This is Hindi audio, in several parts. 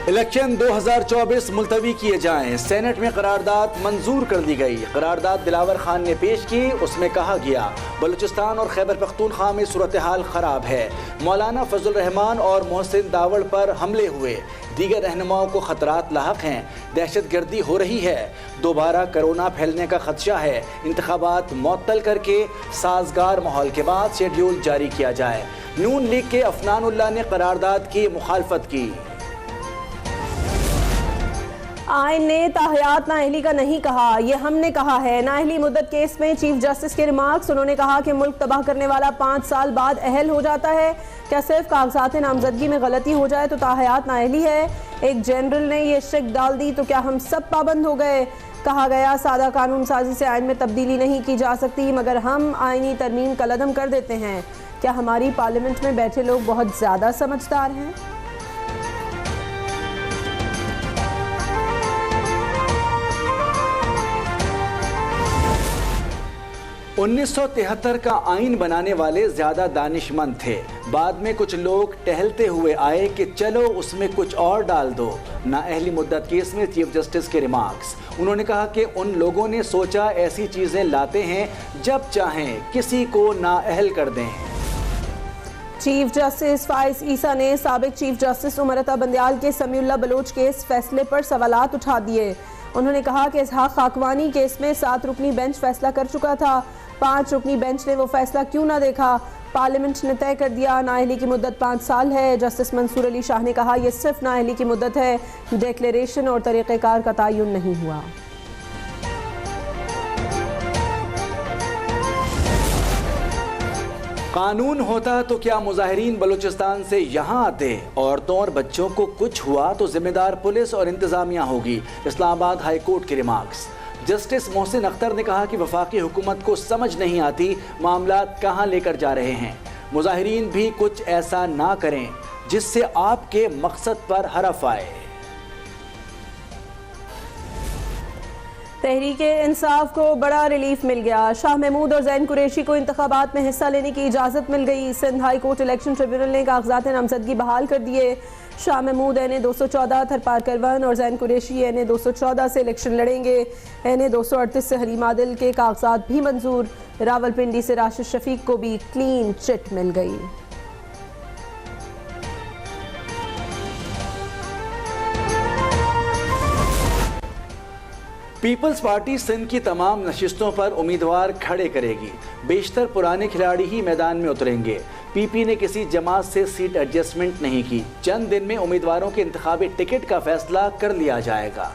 इलेक्शन 2024 मुलतवी किए जाएं। सेनेट में करारदाद मंजूर कर दी गई। करारदाद दिलावर खान ने पेश की। उसमें कहा गया बलूचिस्तान और खैबर पख्तूनख्वा में सूरत हाल खराब है। मौलाना फजल रहमान और मोहसिन दावड़ पर हमले हुए। दीगर रहनुमाओं को खतरात लाहक हैं। दहशत गर्दी हो रही है। दोबारा कोरोना फैलने का खदशा है। इंतखाबात मुअत्तल करके साजगार माहौल के बाद शेड्यूल जारी किया जाए। नून लीग के अफनानुल्लाह ने करारदाद की मुखालफत की। आइन ने ताहयात नाअहली का नहीं कहा, ये हमने कहा है। नाअहली मुद्दत केस में चीफ जस्टिस के रिमार्क्स। उन्होंने कहा कि मुल्क तबाह करने वाला 5 साल बाद अहल हो जाता है। क्या सिर्फ कागजात नामजदगी में गलती हो जाए तो ताहयात नाअहली है? एक जनरल ने ये शक डाल दी तो क्या हम सब पाबंद हो गए? कहा गया सादा कानून साजी से आइन में तब्दीली नहीं की जा सकती, मगर हम आइनी तरमीम कलअदम कर देते हैं। क्या हमारी पार्लियामेंट में बैठे लोग बहुत ज़्यादा समझदार हैं? 1973 का आइन बनाने वाले ज्यादा दानिशमंद थे। बाद में कुछ लोग टहलते हुए आए कि चलो उसमें कुछ और डाल दो। नाअहली मुद्दत केस में चीफ जस्टिस के रिमार्क्स। उन्होंने कहा कि उन लोगों ने सोचा ऐसी चीजें लाते हैं जब चाहें किसी को नाअहल कर दें। चीफ जस्टिस फाइज ईसा ने साबिक चीफ जस्टिस उमर अता बंदयाल के समीउल्लाह बलोच केस फैसले पर सवालात उठा दिए। उन्होंने कहा कि इसहाक खाकवानी केस में 7 रुकनी बेंच फैसला कर चुका था। 5 रुकनी बेंच ने वो फैसला क्यों ना देखा? पार्लियामेंट ने तय कर दिया नाअहली की मुद्दत 5 साल है। जस्टिस मंसूर अली शाह ने कहा यह सिर्फ नाअहली की मुद्दत है, डिक्लेरेशन और तरीक़ेकार का तयन नहीं हुआ। कानून होता तो क्या मुजाहिरीन बलूचिस्तान से यहाँ आते? औरतों और बच्चों को कुछ हुआ तो जिम्मेदार पुलिस और इंतजामिया होगी। इस्लामाबाद हाई कोर्ट के रिमार्क्स। जस्टिस मोहसिन अख्तर ने कहा कि वफाकी हुकूमत को समझ नहीं आती मामला कहाँ लेकर जा रहे हैं। मुजाहिरीन भी कुछ ऐसा ना करें जिससे आपके मकसद पर हरफ आए। तहरीके इंसाफ को बड़ा रिलीफ मिल गया। शाह महमूद और जैन कुरैशी को इंतखाबात में हिस्सा लेने की इजाज़त मिल गई। Sindh high court election tribunal ने कागजात नामजदगी बहाल कर दिए। शाह महमूद NA 214 थरपार करवन और जैन कुरैशी NA 214 से इलेक्शन लड़ेंगे। NA 238 से हलीम आदिल के कागजात भी मंजूर। रावलपिंडी से राशिद शफीक को भी क्लीन चिट मिल गई। पीपल्स पार्टी सिंध की तमाम नशिस्तों पर उम्मीदवार खड़े करेगी। बेशतर पुराने खिलाड़ी ही मैदान में उतरेंगे। पीपी ने किसी जमात से सीट एडजस्टमेंट नहीं की। चंद दिन में उम्मीदवारों के इंतखाबी टिकट का फैसला कर लिया जाएगा।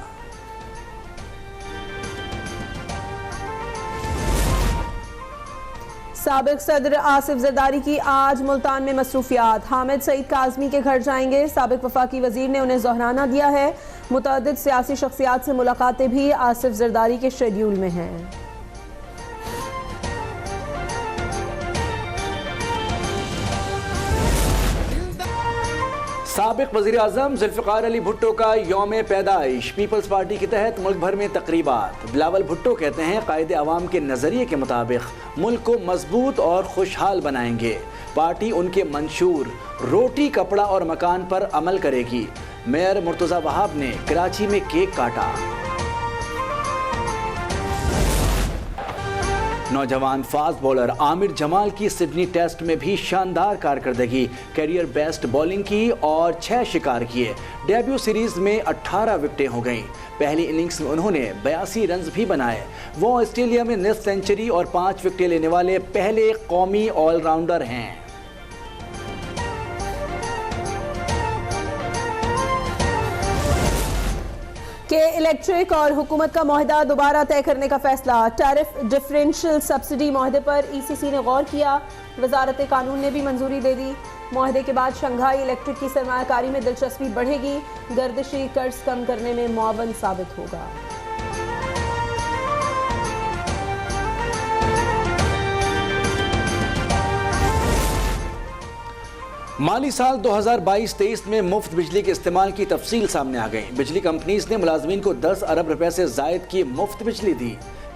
साबिक सदर आसिफ जरदारी की आज मुल्तान में मसरूफियात। हामिद सईद काज़मी के घर जाएंगे। साबिक वफाकी वजीर ने उन्हें ज़ोहराना दिया है। मुतअद्दिद सियासी शख्सियात से मुलाकातें भी आसिफ जरदारी के शेड्यूल में हैं। साबिक वज़ीर आज़म जुल्फ़िकार अली भुट्टो का यौम पैदाइश। पीपल्स पार्टी के तहत मुल्क भर में तकरीबात। बिलावल भुट्टो कहते हैं कायदे अवाम के नज़रिए के मुताबिक मुल्क को मजबूत और खुशहाल बनाएंगे। पार्टी उनके मंशूर रोटी कपड़ा और मकान पर अमल करेगी। मेयर मुर्तज़ा वहाब ने कराची में केक काटा। नौजवान फास्ट बॉलर आमिर जमाल की सिडनी टेस्ट में भी शानदार कारकर्दगी। कैरियर बेस्ट बॉलिंग की और 6 शिकार किए। डेब्यू सीरीज में 18 विकेटें हो गईं। पहली इनिंग्स में उन्होंने 82 रन भी बनाए। वो ऑस्ट्रेलिया में निस्फ सेंचुरी और 5 विकेटें लेने वाले पहले कौमी ऑलराउंडर हैं। के इलेक्ट्रिक और हुकूमत का मुआहदा दोबारा तय करने का फैसला। टैरिफ डिफरेंशियल सब्सिडी मुआहदे पर ECC ने गौर किया। वजारत कानून ने भी मंजूरी दे दी। मुआहदे के बाद शंघाई इलेक्ट्रिक की सरमायाकारी में दिलचस्पी बढ़ेगी। गर्दिशी कर्ज कम करने में मुआवन साबित होगा। माली साल 2022-23 में मुफ्त बिजली के इस्तेमाल की तफसील सामने आ गई। बिजली कंपनीज ने मुलाजमीन को 10 अरब रुपए से जायद की मुफ्त बिजली दी।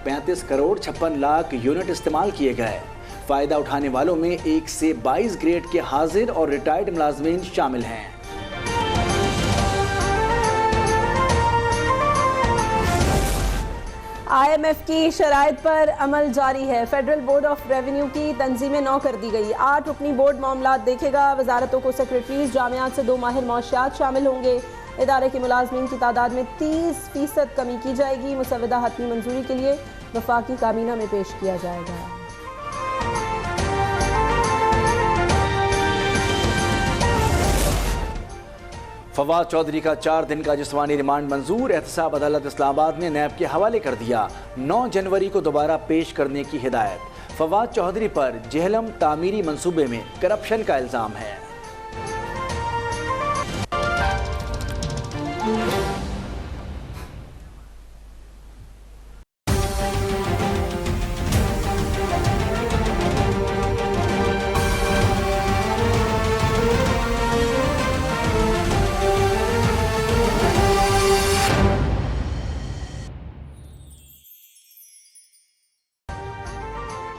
35 करोड़ 56 लाख यूनिट इस्तेमाल किए गए। फ़ायदा उठाने वालों में 1 से 22 ग्रेड के हाजिर और रिटायर्ड मुलाजमीन शामिल हैं। IMF की शराइत पर अमल जारी है। फेडरल बोर्ड ऑफ रेवेन्यू की तंजीमें 9 कर दी गई। 8 रुकनी बोर्ड मामलात देखेगा। वजारतों को सेक्रेटरीज, जामियात से 2 माहिर मौशियात शामिल होंगे। इदारे के मुलाजमीन की तादाद में 30% कमी की जाएगी। मुसवदा हतमी मंजूरी के लिए वफाकी काबीना में पेश किया जाएगा। फवाद चौधरी का 4 दिन का जिस्मानी रिमांड मंजूर। एहतसाब अदालत इस्लामाबाद ने नैब के हवाले कर दिया। 9 जनवरी को दोबारा पेश करने की हिदायत। फवाद चौधरी पर जेहलम तामीरी मंसूबे में करप्शन का इल्जाम है।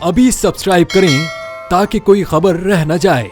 अभी सब्सक्राइब करें ताकि कोई खबर रह न जाए।